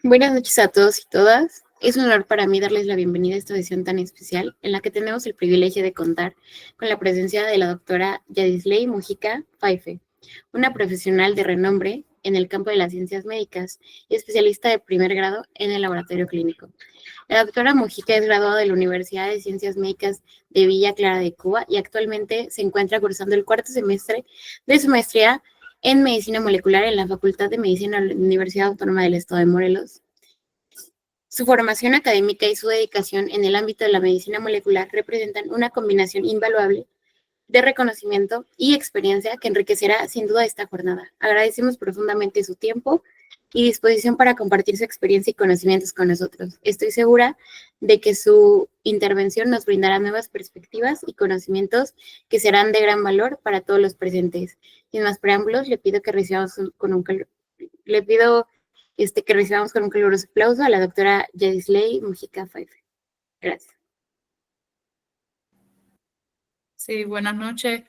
Buenas noches a todos y todas. Es un honor para mí darles la bienvenida a esta edición tan especial en la que tenemos el privilegio de contar con la presencia de la doctora Yadisley Mujica Faife, una profesional de renombre en el campo de las ciencias médicas y especialista de primer grado en el laboratorio clínico. La doctora Mujica es graduada de la Universidad de Ciencias Médicas de Villa Clara de Cuba y actualmente se encuentra cursando el cuarto semestre de su maestría en Medicina Molecular en la Facultad de Medicina de la Universidad Autónoma del Estado de Morelos. Su formación académica y su dedicación en el ámbito de la medicina molecular representan una combinación invaluable de reconocimiento y experiencia que enriquecerá sin duda esta jornada. Agradecemos profundamente su tiempo y disposición para compartir su experiencia y conocimientos con nosotros. Estoy segura de que su intervención nos brindará nuevas perspectivas y conocimientos que serán de gran valor para todos los presentes. Sin más preámbulos, le pido que recibamos con un caluroso aplauso a la doctora Yadisley Mujica Faife. Gracias. Sí, buenas noches.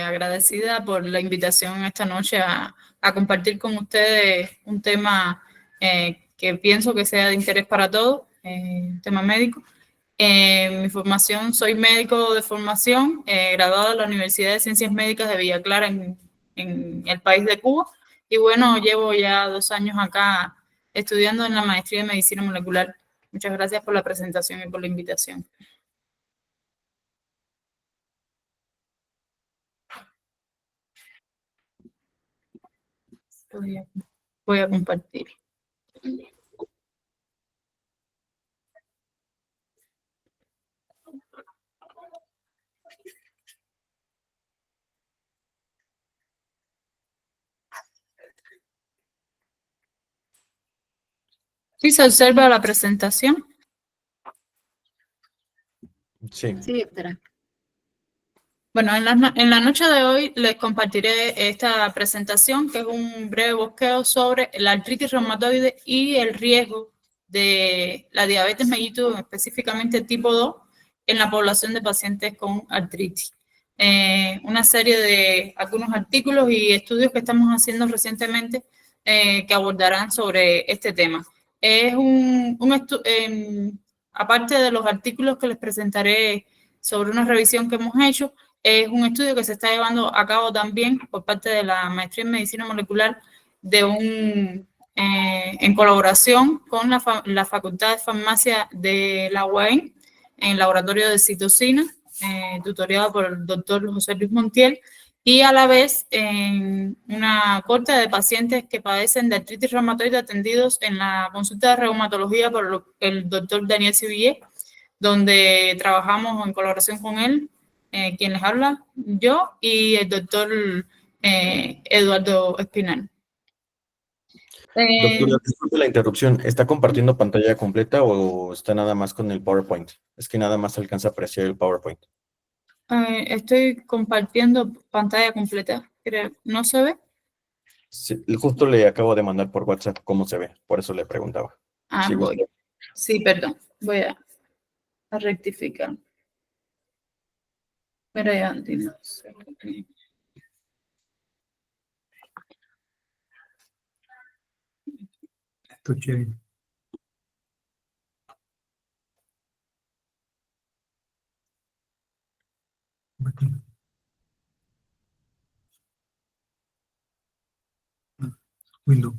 Agradecida por la invitación esta noche a compartir con ustedes un tema que pienso que sea de interés para todos, un tema médico. Mi formación, soy médico de formación, graduado de la Universidad de Ciencias Médicas de Villa Clara en el país de Cuba. Y bueno, llevo ya 2 años acá estudiando en la maestría de Medicina Molecular. Muchas gracias por la presentación y por la invitación. Voy a compartir. ¿Sí se observa la presentación? Sí. Sí, doctora. Bueno, en la noche de hoy les compartiré esta presentación, que es un breve bosqueo sobre la artritis reumatoide y el riesgo de la diabetes mellitus, específicamente tipo 2, en la población de pacientes con artritis. Una serie de algunos artículos y estudios que estamos haciendo recientemente que abordarán sobre este tema. Es aparte de los artículos que les presentaré sobre una revisión que hemos hecho, es un estudio que se está llevando a cabo también por parte de la maestría en medicina molecular en colaboración con la Facultad de Farmacia de la UAM en el laboratorio de citocina, tutoriado por el doctor José Luis Montiel, y a la vez en una corte de pacientes que padecen de artritis reumatoide atendidos en la consulta de reumatología por el doctor Daniel Sivillet, donde trabajamos en colaboración con él, quien les habla, yo y el doctor Eduardo Espinal. Doctora, disculpe la interrupción. ¿Está compartiendo pantalla completa o está nada más con el PowerPoint? Es que nada más alcanza a apreciar el PowerPoint. Estoy compartiendo pantalla completa. ¿No se ve? Sí, justo le acabo de mandar por WhatsApp cómo se ve, por eso le preguntaba. Sí, voy. Sí, perdón. Voy a rectificar. Pero ya no sé. Escuché. Window.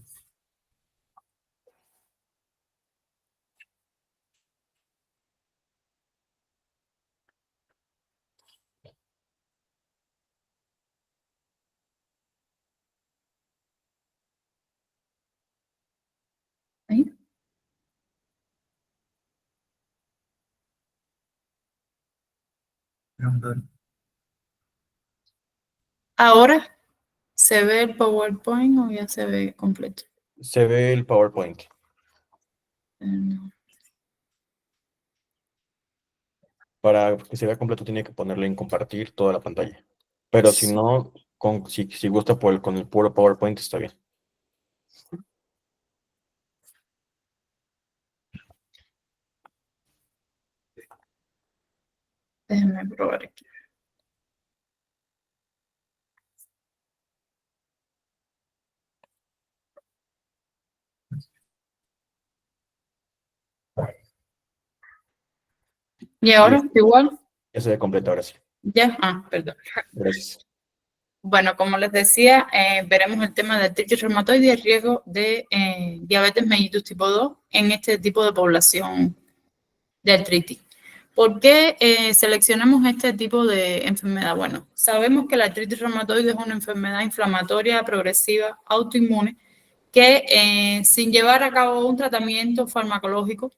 ¿Ahí? ¿Ahora se ve el PowerPoint o ya se ve completo? Se ve el PowerPoint. No. Para que se vea completo tiene que ponerle en compartir toda la pantalla. Pero si no, si gusta con el puro PowerPoint está bien. Déjenme probar aquí. ¿Y ahora igual? Ya se ve completo ahora sí. Ya, perdón. Gracias. Bueno, como les decía, veremos el tema de artritis reumatoide y el riesgo de diabetes mellitus tipo 2 en este tipo de población de artritis. ¿Por qué seleccionamos este tipo de enfermedad? Bueno, sabemos que la artritis reumatoide es una enfermedad inflamatoria progresiva autoinmune que sin llevar a cabo un tratamiento farmacológico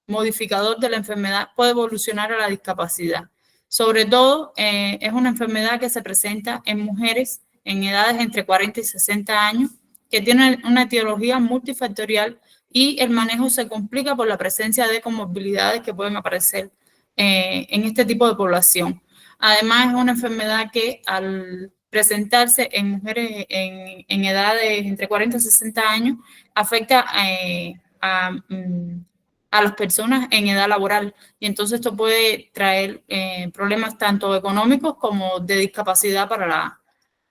modificador de la enfermedad puede evolucionar a la discapacidad. Sobre todo, es una enfermedad que se presenta en mujeres en edades entre 40 y 60 años, que tienen una etiología multifactorial y el manejo se complica por la presencia de comorbilidades que pueden aparecer en este tipo de población. Además, es una enfermedad que al presentarse en mujeres en edades entre 40 y 60 años afecta a las personas en edad laboral. Y entonces esto puede traer problemas tanto económicos como de discapacidad para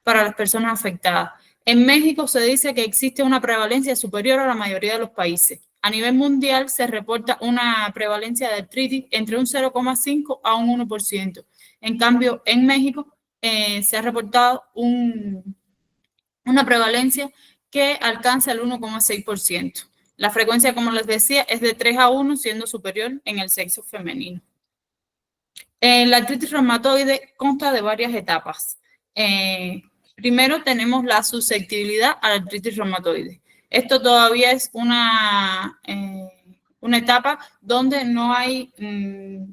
las personas afectadas. En México se dice que existe una prevalencia superior a la mayoría de los países. A nivel mundial se reporta una prevalencia de artritis entre un 0,5 a un 1%. En cambio, en México se ha reportado una prevalencia que alcanza el 1,6%. La frecuencia, como les decía, es de 3 a 1, siendo superior en el sexo femenino. La artritis reumatoide consta de varias etapas. Primero tenemos la susceptibilidad a la artritis reumatoide. Esto todavía es una etapa donde no hay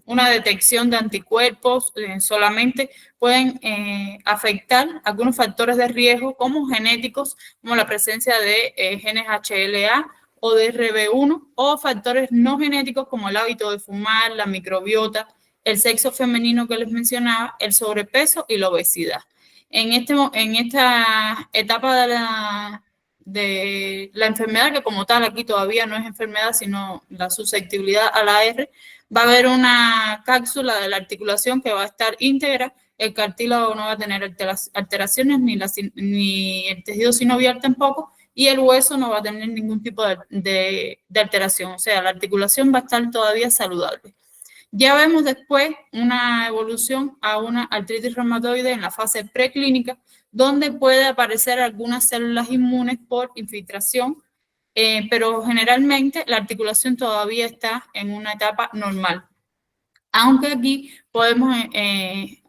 una detección de anticuerpos, solamente pueden afectar algunos factores de riesgo como genéticos, como la presencia de genes HLA o de RB1, o factores no genéticos como el hábito de fumar, la microbiota, el sexo femenino que les mencionaba, el sobrepeso y la obesidad. En esta etapa de la enfermedad, que como tal aquí todavía no es enfermedad, sino la susceptibilidad a la R, va a haber una cápsula de la articulación que va a estar íntegra, el cartílago no va a tener alteraciones, ni el tejido sinovial tampoco, y el hueso no va a tener ningún tipo de alteración, o sea, la articulación va a estar todavía saludable. Ya vemos después una evolución a una artritis reumatoide en la fase preclínica, donde puede aparecer algunas células inmunes por infiltración, pero generalmente la articulación todavía está en una etapa normal. Aunque aquí podemos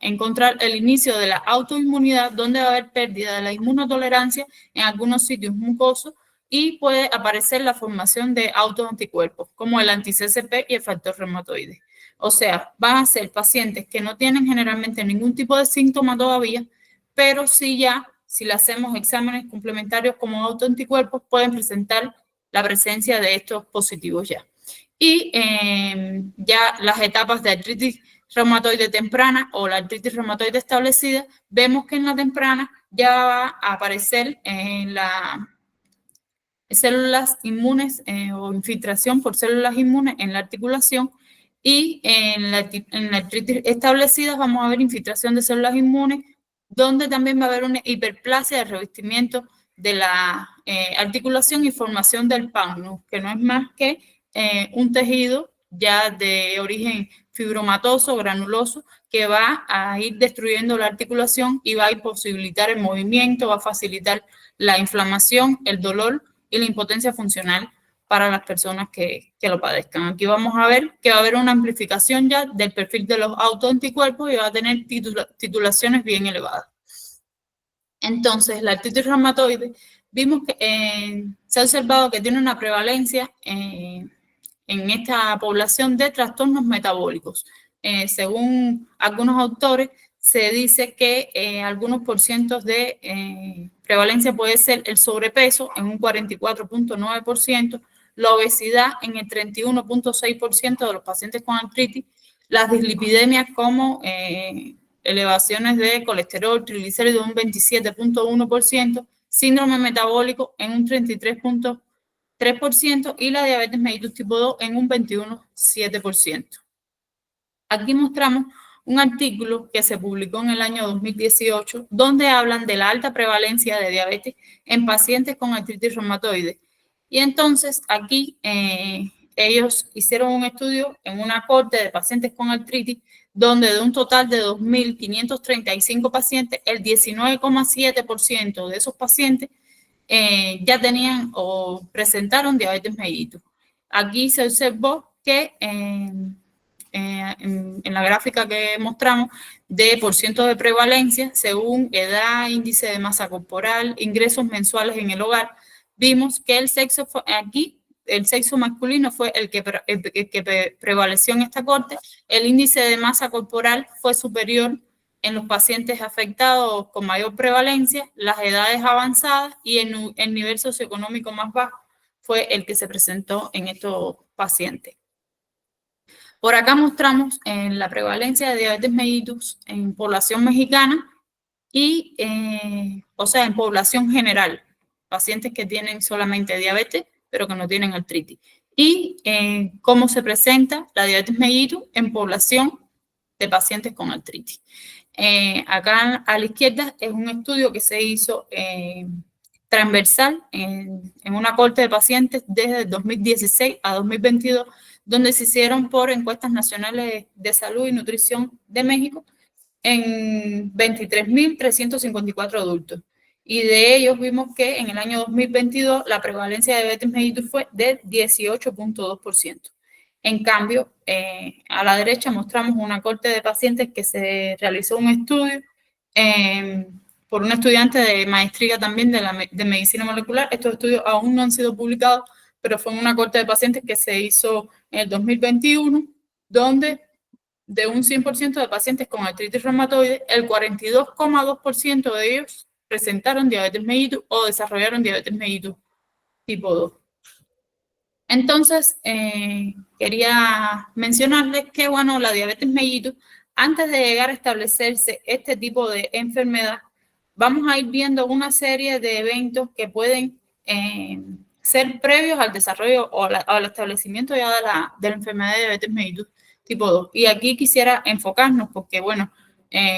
encontrar el inicio de la autoinmunidad, donde va a haber pérdida de la inmunotolerancia en algunos sitios mucosos y puede aparecer la formación de autoanticuerpos, como el anti-CCP y el factor reumatoide. O sea, van a ser pacientes que no tienen generalmente ningún tipo de síntoma todavía, pero si le hacemos exámenes complementarios como autoanticuerpos, pueden presentar la presencia de estos positivos ya. Y ya las etapas de artritis reumatoide temprana o la artritis reumatoide establecida, vemos que en la temprana ya va a aparecer células inmunes o infiltración por células inmunes en la articulación, y en la artritis establecida vamos a ver infiltración de células inmunes, donde también va a haber una hiperplasia de revestimiento de la articulación y formación del pagnus, que no es más que un tejido ya de origen fibromatoso, granuloso, que va a ir destruyendo la articulación y va a imposibilitar el movimiento, va a facilitar la inflamación, el dolor y la impotencia funcional para las personas que lo padezcan. Aquí vamos a ver que va a haber una amplificación ya del perfil de los autoanticuerpos y va a tener titulaciones bien elevadas. Entonces, la artritis reumatoide, vimos que se ha observado que tiene una prevalencia en esta población de trastornos metabólicos. Según algunos autores, se dice que algunos porcientos de prevalencia puede ser el sobrepeso en un 44,9%, la obesidad en el 31,6% de los pacientes con artritis, las dislipidemias como elevaciones de colesterol, triglicéridos un 27,1%, síndrome metabólico en un 33,3% y la diabetes mellitus tipo 2 en un 21,7%. Aquí mostramos un artículo que se publicó en el año 2018, donde hablan de la alta prevalencia de diabetes en pacientes con artritis reumatoide. Y entonces aquí ellos hicieron un estudio en una corte de pacientes con artritis, donde de un total de 2.535 pacientes, el 19,7% de esos pacientes ya tenían o presentaron diabetes mellitus. Aquí se observó que en la gráfica que mostramos de % de prevalencia según edad, índice de masa corporal, ingresos mensuales en el hogar, vimos que el sexo fue aquí, el sexo masculino fue el que prevaleció en esta corte. El índice de masa corporal fue superior en los pacientes afectados con mayor prevalencia, las edades avanzadas y el nivel socioeconómico más bajo fue el que se presentó en estos pacientes. Por acá mostramos la prevalencia de diabetes mellitus en población mexicana y, o sea, en población general, pacientes que tienen solamente diabetes, pero que no tienen artritis. Y cómo se presenta la diabetes mellitus en población de pacientes con artritis. Acá a la izquierda es un estudio que se hizo transversal en una corte de pacientes desde 2016 a 2022, donde se hicieron por encuestas nacionales de salud y nutrición de México en 23.354 adultos. Y de ellos vimos que en el año 2022 la prevalencia de diabetes mellitus fue de 18,2%. En cambio, a la derecha mostramos una corte de pacientes que se realizó un estudio por un estudiante de maestría también de medicina molecular. Estos estudios aún no han sido publicados, pero fue una corte de pacientes que se hizo en el 2021, donde de un 100% de pacientes con artritis reumatoide, el 42,2% de ellos presentaron diabetes mellitus o desarrollaron diabetes mellitus tipo 2. Entonces, quería mencionarles que, bueno, la diabetes mellitus, antes de llegar a establecerse este tipo de enfermedad, vamos a ir viendo una serie de eventos que pueden ser previos al desarrollo o al establecimiento ya de la enfermedad de diabetes mellitus tipo 2. Y aquí quisiera enfocarnos porque, bueno,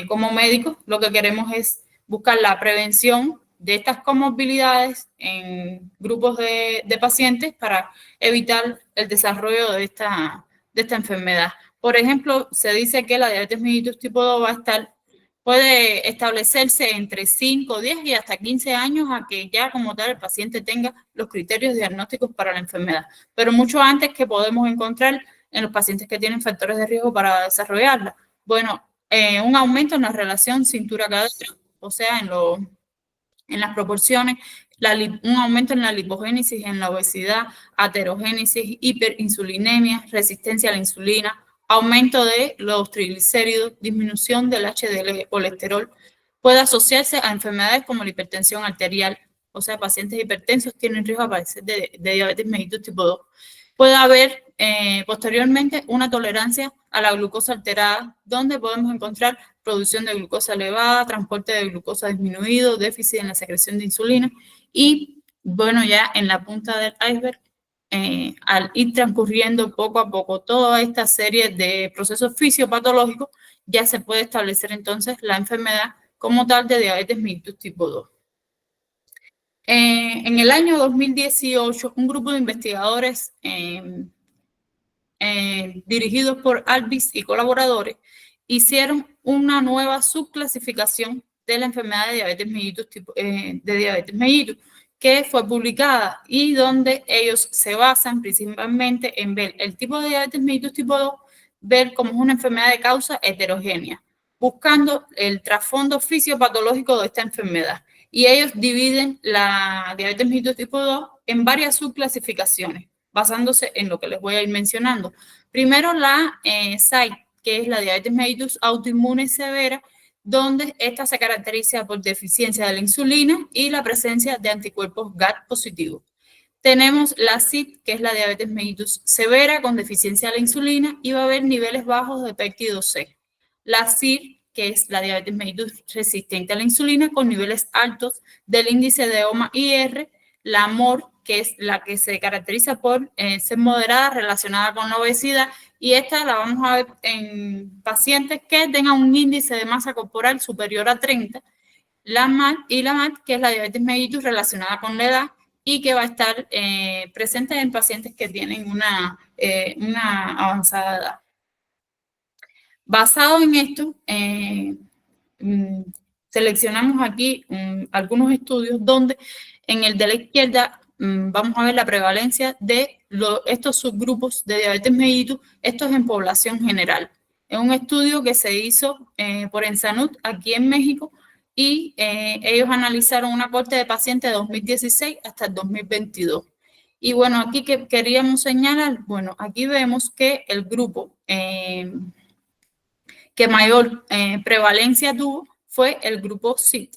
como médicos lo que queremos es buscar la prevención de estas comorbilidades en grupos de pacientes para evitar el desarrollo de esta enfermedad. Por ejemplo, se dice que la diabetes mellitus tipo 2 puede establecerse entre 5, 10 y hasta 15 años a que ya como tal el paciente tenga los criterios diagnósticos para la enfermedad, pero mucho antes que podemos encontrar en los pacientes que tienen factores de riesgo para desarrollarla. Bueno, un aumento en la relación cintura-cadera, o sea, en las proporciones, un aumento en la lipogénesis, en la obesidad, aterogénesis, hiperinsulinemia, resistencia a la insulina, aumento de los triglicéridos, disminución del HDL colesterol, puede asociarse a enfermedades como la hipertensión arterial, o sea, pacientes hipertensos tienen riesgo de padecer de diabetes mellitus tipo 2. Puede haber posteriormente una tolerancia a la glucosa alterada, donde podemos encontrar producción de glucosa elevada, transporte de glucosa disminuido, déficit en la secreción de insulina y, bueno, ya en la punta del iceberg, al ir transcurriendo poco a poco toda esta serie de procesos fisiopatológicos, ya se puede establecer entonces la enfermedad como tal de diabetes mellitus tipo 2. En el año 2018, un grupo de investigadores dirigidos por Albis y colaboradores hicieron una nueva subclasificación de la enfermedad de diabetes mellitus, que fue publicada y donde ellos se basan principalmente en ver el tipo de diabetes mellitus tipo 2, ver cómo es una enfermedad de causa heterogénea, buscando el trasfondo fisiopatológico de esta enfermedad. Y ellos dividen la diabetes mellitus tipo 2 en varias subclasificaciones, basándose en lo que les voy a ir mencionando. Primero la SIDE, que es la diabetes mellitus autoinmune severa, donde esta se caracteriza por deficiencia de la insulina y la presencia de anticuerpos GAD positivos. Tenemos la SID, que es la diabetes mellitus severa con deficiencia de la insulina y va a haber niveles bajos de péptido C. La SIR, que es la diabetes mellitus resistente a la insulina con niveles altos del índice de OMA-IR, la MOR, que es la que se caracteriza por ser moderada relacionada con la obesidad, y esta la vamos a ver en pacientes que tengan un índice de masa corporal superior a 30, la MAD y la MAD, que es la diabetes mellitus relacionada con la edad y que va a estar presente en pacientes que tienen una una avanzada edad. Basado en esto, seleccionamos aquí algunos estudios donde en el de la izquierda vamos a ver la prevalencia de estos subgrupos de diabetes mellitus, esto es en población general. Es un estudio que se hizo por Ensanud aquí en México y ellos analizaron una corte de pacientes de 2016 hasta el 2022. Y bueno, aquí que queríamos señalar, bueno, aquí vemos que el grupo que mayor prevalencia tuvo fue el grupo SID.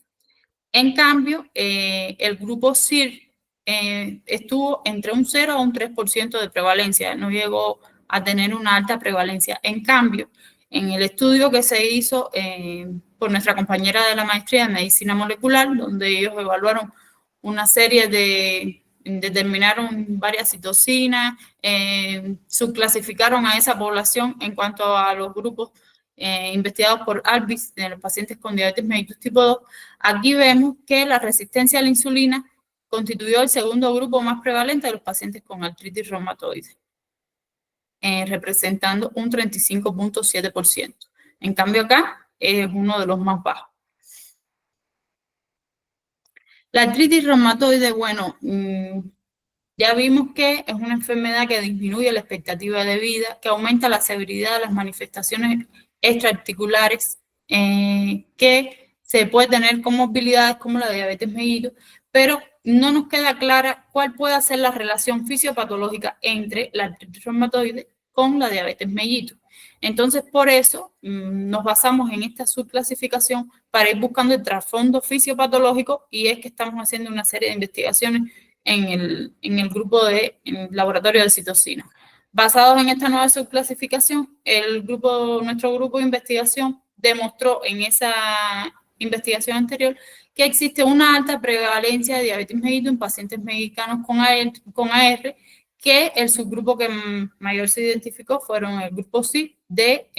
En cambio, el grupo SIR estuvo entre un 0 a un 3% de prevalencia, no llegó a tener una alta prevalencia. En cambio, en el estudio que se hizo por nuestra compañera de la maestría en medicina molecular, donde ellos evaluaron una serie determinaron varias citocinas, subclasificaron a esa población en cuanto a los grupos investigados por ARBIS de los pacientes con diabetes mellitus tipo 2, aquí vemos que la resistencia a la insulina constituyó el segundo grupo más prevalente de los pacientes con artritis reumatoide, representando un 35.7%. En cambio acá es uno de los más bajos. La artritis reumatoide, bueno, ya vimos que es una enfermedad que disminuye la expectativa de vida, que aumenta la severidad de las manifestaciones extraarticulares, que se puede tener comorbilidades como la diabetes mellitus, pero no nos queda clara cuál puede ser la relación fisiopatológica entre la artritis reumatoide con la diabetes mellitus. Entonces, por eso nos basamos en esta subclasificación para ir buscando el trasfondo fisiopatológico, y es que estamos haciendo una serie de investigaciones en el grupo en el laboratorio de citocina. Basados en esta nueva subclasificación, nuestro grupo de investigación demostró en esa investigación anterior que existe una alta prevalencia de diabetes mellitus en pacientes mexicanos con AR, que el subgrupo que mayor se identificó fueron el grupo C de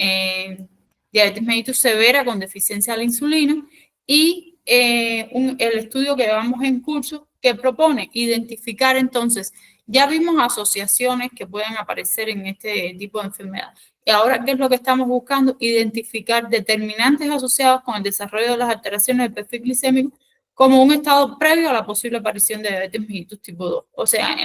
diabetes mellitus severa con deficiencia de la insulina, y el estudio que vamos en curso que propone identificar entonces, ya vimos asociaciones que pueden aparecer en este tipo de enfermedad. Y ahora, ¿qué es lo que estamos buscando? Identificar determinantes asociados con el desarrollo de las alteraciones del perfil glicémico como un estado previo a la posible aparición de diabetes mellitus tipo 2. O sea,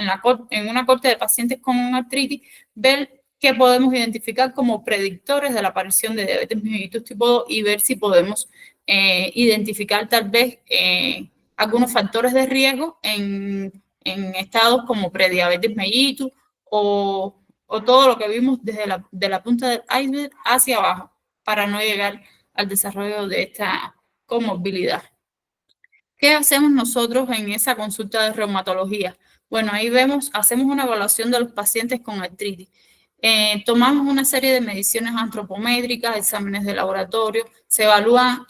en una corte de pacientes con artritis, ver qué podemos identificar como predictores de la aparición de diabetes mellitus tipo 2 y ver si podemos identificar tal vez algunos factores de riesgo en estados como prediabetes mellitus o todo lo que vimos desde la punta del iceberg hacia abajo para no llegar al desarrollo de esta comorbilidad. ¿Qué hacemos nosotros en esa consulta de reumatología? Bueno, ahí hacemos una evaluación de los pacientes con artritis. Tomamos una serie de mediciones antropométricas, exámenes de laboratorio, se evalúan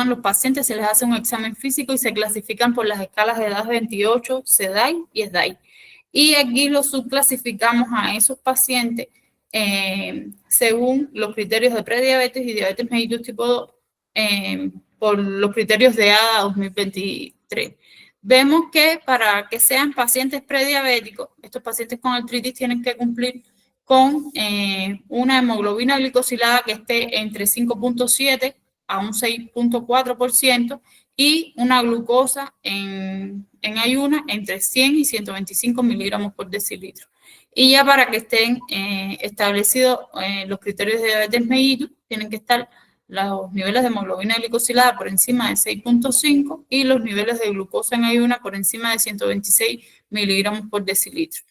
los pacientes, se les hace un examen físico y se clasifican por las escalas de edad 28, CDAI y SDAI. Y aquí los subclasificamos a esos pacientes según los criterios de prediabetes y diabetes mellitus tipo 2 por los criterios de ADA 2023. Vemos que para que sean pacientes prediabéticos, estos pacientes con artritis tienen que cumplir con una hemoglobina glicosilada que esté entre 5.7 a un 6.4% y una glucosa en ayuna entre 100 y 125 miligramos por decilitro. Y ya para que estén establecidos los criterios de diabetes mellitus, tienen que estar los niveles de hemoglobina glicosilada por encima de 6.5 y los niveles de glucosa en ayuna por encima de 126 miligramos por decilitro.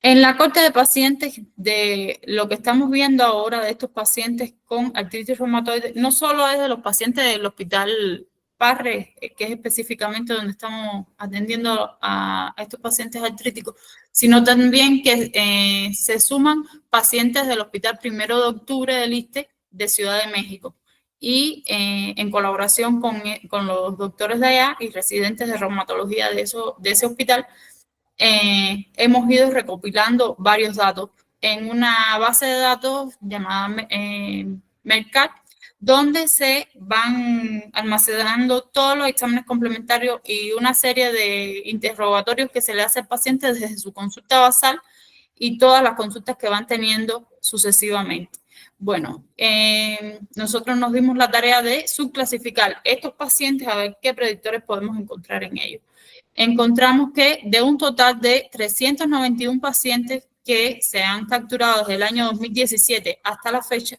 En la corte de pacientes, de lo que estamos viendo ahora de estos pacientes con artritis reumatoide, no solo es de los pacientes del hospital Parre, que es específicamente donde estamos atendiendo a estos pacientes artríticos, sino también que se suman pacientes del Hospital 1 de Octubre del ISSSTE de Ciudad de México y en colaboración con los doctores de allá y residentes de reumatología de ese hospital, hemos ido recopilando varios datos en una base de datos llamada MERCAT, donde se van almacenando todos los exámenes complementarios y una serie de interrogatorios que se le hace al paciente desde su consulta basal y todas las consultas que van teniendo sucesivamente. Bueno, nosotros nos dimos la tarea de subclasificar estos pacientes a ver qué predictores podemos encontrar en ellos. Encontramos que de un total de 391 pacientes que se han capturado desde el año 2017 hasta la fecha,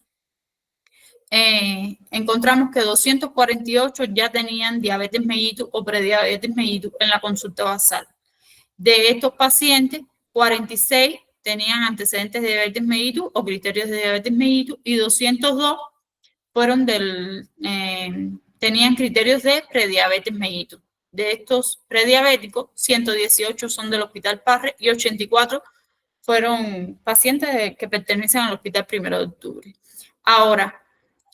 encontramos que 248 ya tenían diabetes mellitus o prediabetes mellitus en la consulta basal. De estos pacientes, 46 tenían antecedentes de diabetes mellitus o criterios de diabetes mellitus y 202 fueron tenían criterios de prediabetes mellitus. De estos prediabéticos, 118 son del Hospital Parre y 84 fueron pacientes que pertenecen al Hospital 1 de Octubre. Ahora,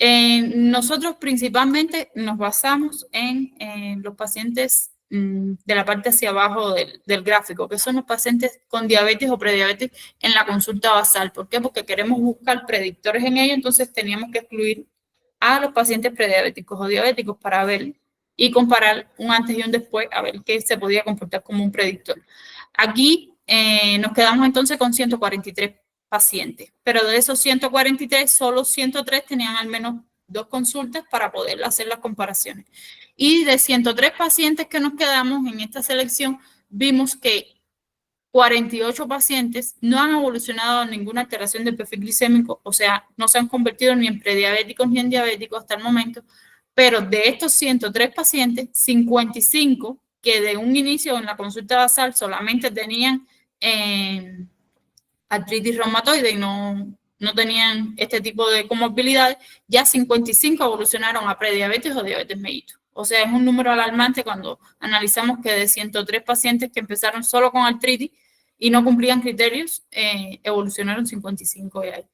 nosotros principalmente nos basamos en los pacientes de la parte hacia abajo del gráfico, que son los pacientes con diabetes o prediabetes en la consulta basal. ¿Por qué? Porque queremos buscar predictores en ello, entonces teníamos que excluir a los pacientes prediabéticos o diabéticos para ver y comparar un antes y un después a ver qué se podía comportar como un predictor. Aquí nos quedamos entonces con 143 pacientes, pero de esos 143, solo 103 tenían al menos 2 consultas para poder hacer las comparaciones. Y de 103 pacientes que nos quedamos en esta selección, vimos que 48 pacientes no han evolucionado en ninguna alteración del perfil glicémico, o sea, no se han convertido ni en prediabéticos ni en diabéticos hasta el momento, pero de estos 103 pacientes, 55 que de un inicio en la consulta basal solamente tenían artritis reumatoide y no tenían este tipo de comorbilidades, ya 55 evolucionaron a prediabetes o diabetes mellitus. O sea, es un número alarmante cuando analizamos que de 103 pacientes que empezaron solo con artritis y no cumplían criterios, evolucionaron 55 de ahí.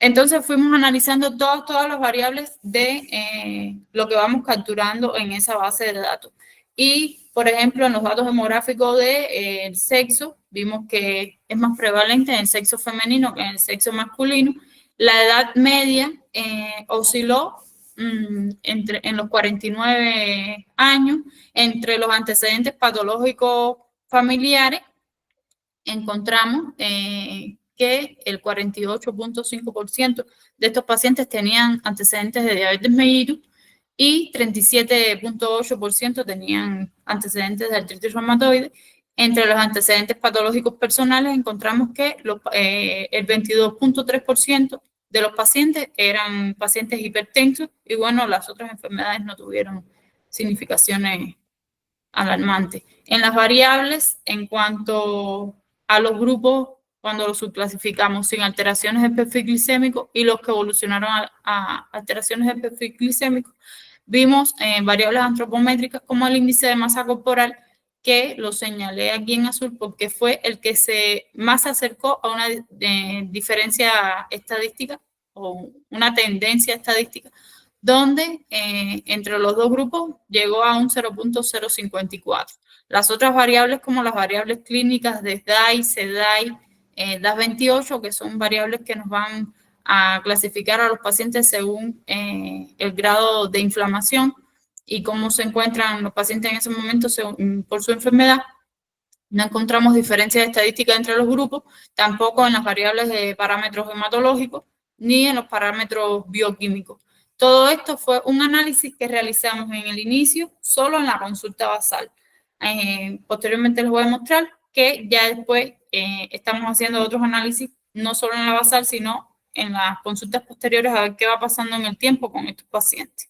Entonces fuimos analizando todas las variables de lo que vamos capturando en esa base de datos. Y, por ejemplo, en los datos demográficos del sexo, vimos que es más prevalente en el sexo femenino que en el sexo masculino. La edad media osciló en los 49 años. Entre los antecedentes patológicos familiares, encontramos que el 48.5% de estos pacientes tenían antecedentes de diabetes mellitus y 37.8% tenían antecedentes de artritis reumatoide. Entre los antecedentes patológicos personales encontramos que el 22.3% de los pacientes eran pacientes hipertensos y bueno, las otras enfermedades no tuvieron significaciones alarmantes. En las variables, en cuanto a los grupos, cuando los subclasificamos sin alteraciones del perfil glicémico y los que evolucionaron a alteraciones del perfil glicémico, vimos variables antropométricas como el índice de masa corporal, que lo señalé aquí en azul porque fue el que más se acercó a una diferencia estadística o una tendencia estadística, donde entre los dos grupos llegó a un 0.054. Las otras variables, como las variables clínicas de SDAI, CDAI, DAS28, que son variables que nos van a clasificar a los pacientes según el grado de inflamación y cómo se encuentran los pacientes en ese momento por su enfermedad. No encontramos diferencias estadísticas entre los grupos, tampoco en las variables de parámetros hematológicos ni en los parámetros bioquímicos. Todo esto fue un análisis que realizamos en el inicio solo en la consulta basal. Posteriormente les voy a mostrar que ya después estamos haciendo otros análisis, no solo en la basal, sino en las consultas posteriores a ver qué va pasando en el tiempo con estos pacientes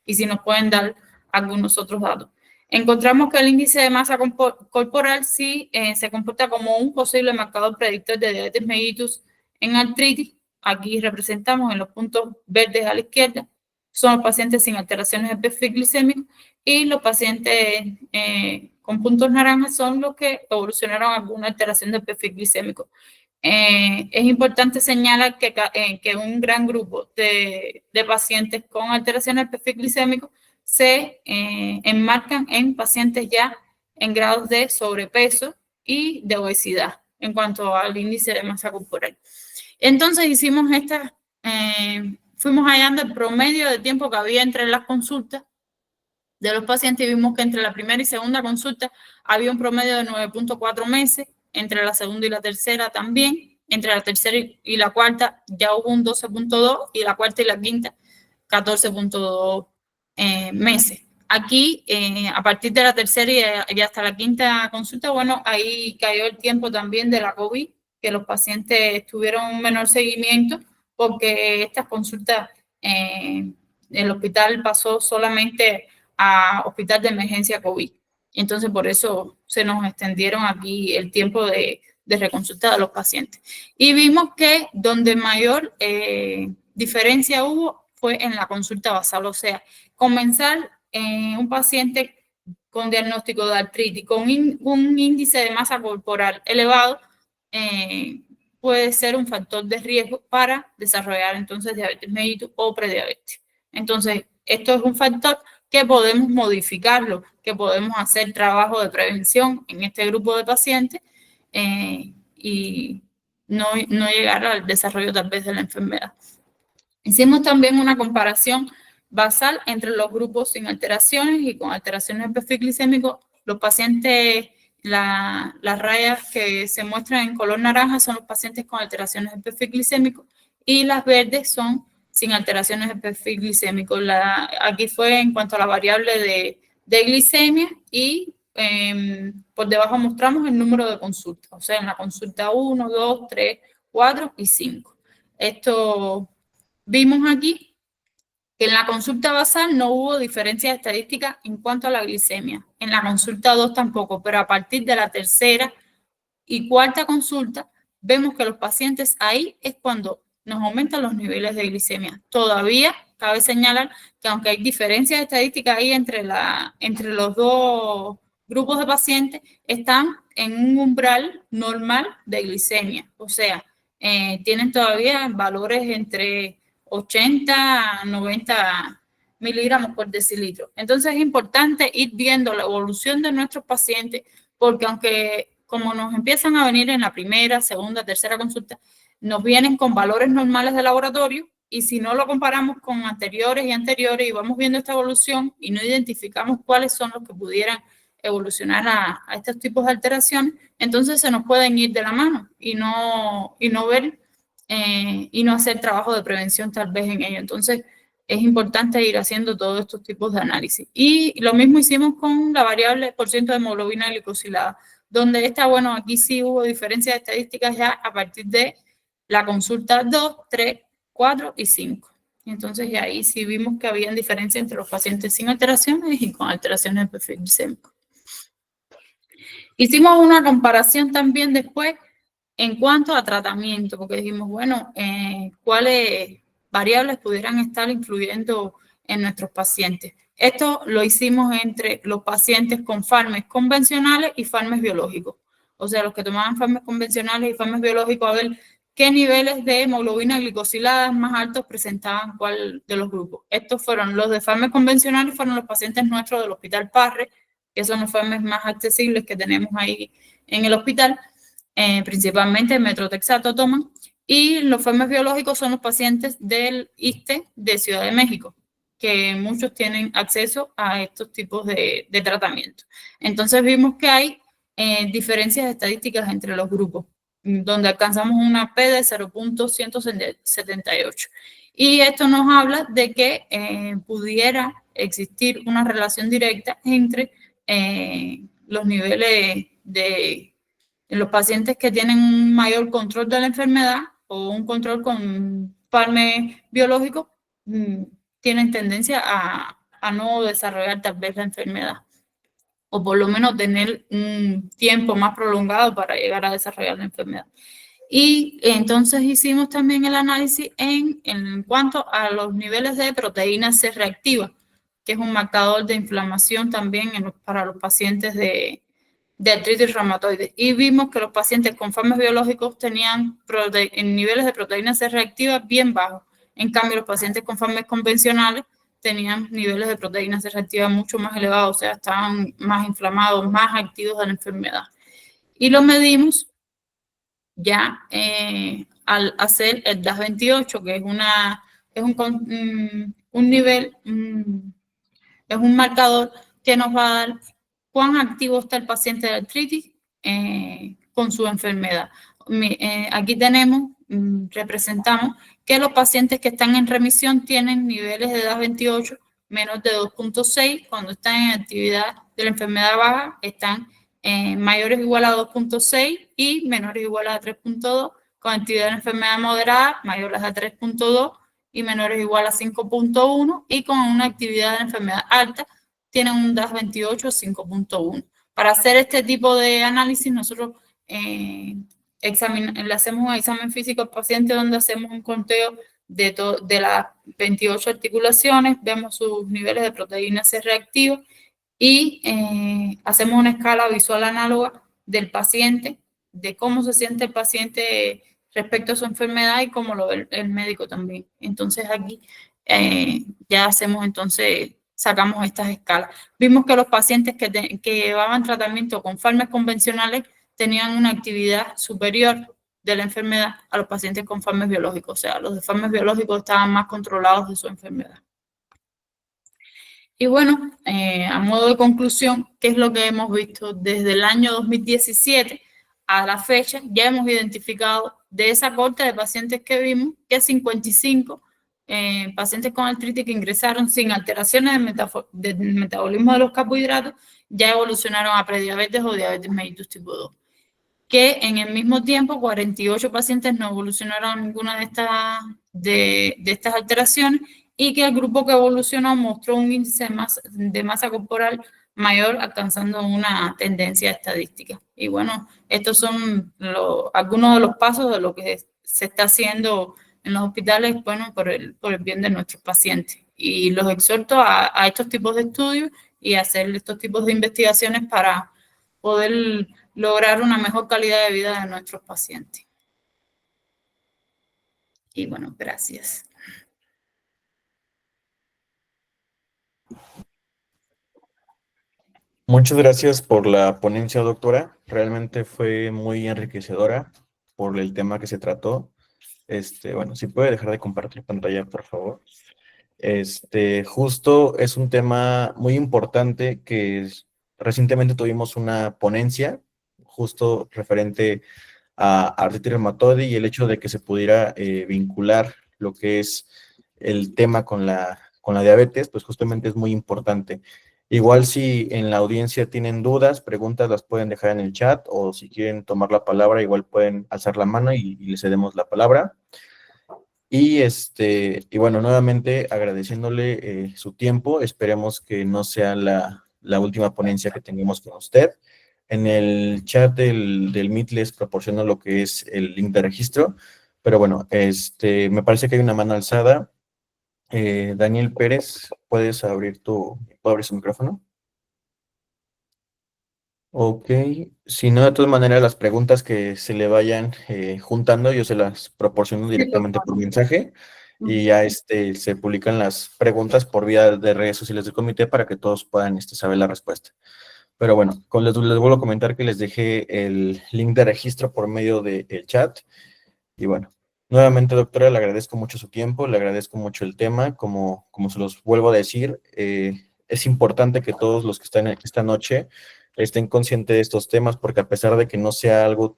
y si nos pueden dar algunos otros datos. Encontramos que el índice de masa corporal sí se comporta como un posible marcador predictor de diabetes mellitus en artritis. Aquí representamos en los puntos verdes a la izquierda, son los pacientes sin alteraciones del perfil glicémico y los pacientes con puntos naranjas son los que evolucionaron alguna alteración del perfil glicémico. Es importante señalar que un gran grupo de pacientes con alteraciones del perfil glicémico se enmarcan en pacientes ya en grados de sobrepeso y de obesidad en cuanto al índice de masa corporal. Entonces hicimos fuimos hallando el promedio de tiempo que había entre las consultas de los pacientes y vimos que entre la primera y segunda consulta había un promedio de 9.4 meses, entre la segunda y la tercera también, entre la tercera y la cuarta ya hubo un 12.2 y la cuarta y la quinta 14.2 meses. Aquí, a partir de la tercera y hasta la quinta consulta, bueno, ahí cayó el tiempo también de la COVID, que los pacientes tuvieron un menor seguimiento porque estas consultas, el hospital pasó solamente a hospital de emergencia COVID. Entonces, por eso se nos extendieron aquí el tiempo de reconsulta de los pacientes. Y vimos que donde mayor diferencia hubo fue en la consulta basal, o sea, comenzar un paciente con diagnóstico de artritis, con un índice de masa corporal elevado, puede ser un factor de riesgo para desarrollar entonces diabetes mellitus o prediabetes. Entonces, esto es un factor que podemos modificarlo, que podemos hacer trabajo de prevención en este grupo de pacientes y no llegar al desarrollo tal vez de la enfermedad. Hicimos también una comparación basal entre los grupos sin alteraciones y con alteraciones del perfil glicémico. Los pacientes, las rayas que se muestran en color naranja son los pacientes con alteraciones del perfil glicémico y las verdes son sin alteraciones del perfil glicémico. Aquí fue en cuanto a la variable de glicemia y por debajo mostramos el número de consultas, o sea, en la consulta 1, 2, 3, 4 y 5. Esto vimos aquí que en la consulta basal no hubo diferencias estadísticas en cuanto a la glicemia. En la consulta 2 tampoco, pero a partir de la tercera y cuarta consulta vemos que los pacientes ahí es cuando nos aumentan los niveles de glicemia. Todavía cabe señalar que aunque hay diferencias estadísticas ahí entre los dos grupos de pacientes, están en un umbral normal de glicemia. O sea, tienen todavía valores entre 80 a 90 miligramos por decilitro. Entonces es importante ir viendo la evolución de nuestros pacientes porque aunque como nos empiezan a venir en la primera, segunda, tercera consulta, nos vienen con valores normales de laboratorio y si no lo comparamos con anteriores y vamos viendo esta evolución y no identificamos cuáles son los que pudieran evolucionar a estos tipos de alteraciones, entonces se nos pueden ir de la mano y no ver y no hacer trabajo de prevención tal vez en ello. Entonces es importante ir haciendo todos estos tipos de análisis. Y lo mismo hicimos con la variable % de hemoglobina glicosilada, donde bueno, aquí sí hubo diferencias estadísticas ya a partir de la consulta 2, 3, 4 y 5. Entonces ya ahí sí vimos que había diferencia entre los pacientes sin alteraciones y con alteraciones del perfil glicémico. Hicimos una comparación también después en cuanto a tratamiento, porque dijimos, bueno, ¿cuáles variables pudieran estar influyendo en nuestros pacientes? Esto lo hicimos entre los pacientes con fármacos convencionales y fármacos biológicos. O sea, los que tomaban fármacos convencionales y fármacos biológicos, a ver qué niveles de hemoglobina glicosilada más altos presentaban cuál de los grupos. Estos fueron los de fármacos convencionales, fueron los pacientes nuestros del Hospital Parre, que son los fármacos más accesibles que tenemos ahí en el hospital. Principalmente metrotexato toman, y los fármacos biológicos son los pacientes del ISSSTE de Ciudad de México, que muchos tienen acceso a estos tipos de tratamiento. Entonces vimos que hay diferencias estadísticas entre los grupos, donde alcanzamos una P de 0.178. Y esto nos habla de que pudiera existir una relación directa entre los niveles de los pacientes que tienen un mayor control de la enfermedad o un control con fármacos biológicos tienen tendencia a no desarrollar tal vez la enfermedad o por lo menos tener un tiempo más prolongado para llegar a desarrollar la enfermedad. Y entonces hicimos también el análisis en cuanto a los niveles de proteína C reactiva, que es un marcador de inflamación también para los pacientes de artritis reumatoide. Y vimos que los pacientes con fármacos biológicos tenían niveles de proteína C reactiva bien bajos. En cambio, los pacientes con fármacos convencionales tenían niveles de proteína C reactiva mucho más elevados, o sea, estaban más inflamados, más activos de la enfermedad. Y lo medimos ya al hacer el DAS28, que es es un nivel, es un marcador que nos va a dar cuán activo está el paciente de artritis con su enfermedad. Aquí tenemos, representamos que los pacientes que están en remisión tienen niveles de edad 28 menos de 2.6, cuando están en actividad de la enfermedad baja están mayores o igual a 2.6 y menores o igual a 3.2, con actividad de la enfermedad moderada mayores a 3.2 y menores o igual a 5.1, y con una actividad de la enfermedad alta tienen un DAS 28 o 5.1. Para hacer este tipo de análisis nosotros le hacemos un examen físico al paciente donde hacemos un conteo de las 28 articulaciones, vemos sus niveles de proteína C reactiva y hacemos una escala visual análoga del paciente, de cómo se siente el paciente respecto a su enfermedad y cómo lo ve el médico también. Entonces aquí ya hacemos sacamos estas escalas. Vimos que los pacientes que llevaban tratamiento con fármacos convencionales tenían una actividad superior de la enfermedad a los pacientes con fármacos biológicos, o sea, los de fármacos biológicos estaban más controlados de su enfermedad. Y bueno, a modo de conclusión, ¿qué es lo que hemos visto? Desde el año 2017 a la fecha, ya hemos identificado de esa corte de pacientes que vimos que 55 pacientes con artritis que ingresaron sin alteraciones del metabolismo de los carbohidratos ya evolucionaron a prediabetes o diabetes mellitus tipo 2. Que en el mismo tiempo 48 pacientes no evolucionaron a ninguna de estas alteraciones y que el grupo que evolucionó mostró un índice de masa corporal mayor, alcanzando una tendencia estadística. Y bueno, estos son algunos de los pasos de lo que se está haciendo en los hospitales, bueno, por el bien de nuestros pacientes. Y los exhorto a estos tipos de estudios y a hacer estos tipos de investigaciones para poder lograr una mejor calidad de vida de nuestros pacientes. Y bueno, gracias. Muchas gracias por la ponencia, doctora. Realmente fue muy enriquecedora por el tema que se trató. Bueno, si puede dejar de compartir pantalla, por favor. Justo es un tema muy importante que recientemente tuvimos una ponencia justo referente a artritis reumatoide y el hecho de que se pudiera vincular lo que es el tema con la diabetes, pues justamente es muy importante. Igual si en la audiencia tienen dudas, preguntas, las pueden dejar en el chat o si quieren tomar la palabra, igual pueden alzar la mano y les cedemos la palabra. Y bueno, nuevamente agradeciéndole su tiempo, esperemos que no sea la última ponencia que tengamos con usted. En el chat del Meet les proporciono lo que es el link de registro, pero bueno, me parece que hay una mano alzada. Daniel Pérez, ¿puedes abrir su micrófono? Ok, si no, de todas maneras, las preguntas que se le vayan juntando, yo se las proporciono directamente por mensaje y ya se publican las preguntas por vía de redes sociales del comité para que todos puedan saber la respuesta. Pero bueno, les vuelvo a comentar que les dejé el link de registro por medio del chat. Y bueno, nuevamente, doctora, le agradezco mucho su tiempo, le agradezco mucho el tema. Como se los vuelvo a decir, es importante que todos los que están esta noche estén conscientes de estos temas, porque a pesar de que no sea algo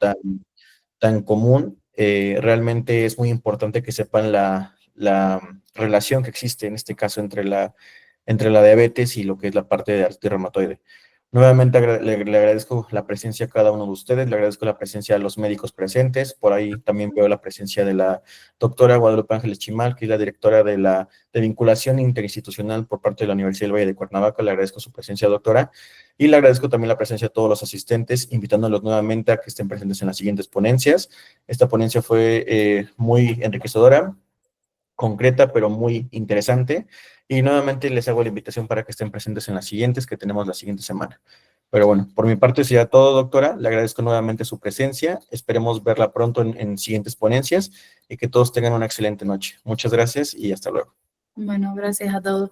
tan común, realmente es muy importante que sepan la relación que existe en este caso entre la diabetes y lo que es la parte de artritis reumatoide. Nuevamente le agradezco la presencia a cada uno de ustedes, le agradezco la presencia de los médicos presentes, por ahí también veo la presencia de la doctora Guadalupe Ángeles Chimal, que es la directora de vinculación interinstitucional por parte de la Universidad del Valle de Cuernavaca, le agradezco su presencia, doctora, y le agradezco también la presencia de todos los asistentes, invitándolos nuevamente a que estén presentes en las siguientes ponencias. Esta ponencia fue muy enriquecedora, concreta, pero muy interesante. Y nuevamente les hago la invitación para que estén presentes en las siguientes que tenemos la siguiente semana. Pero bueno, por mi parte sería todo, doctora. Le agradezco nuevamente su presencia. Esperemos verla pronto en siguientes ponencias y que todos tengan una excelente noche. Muchas gracias y hasta luego. Bueno, gracias a todos.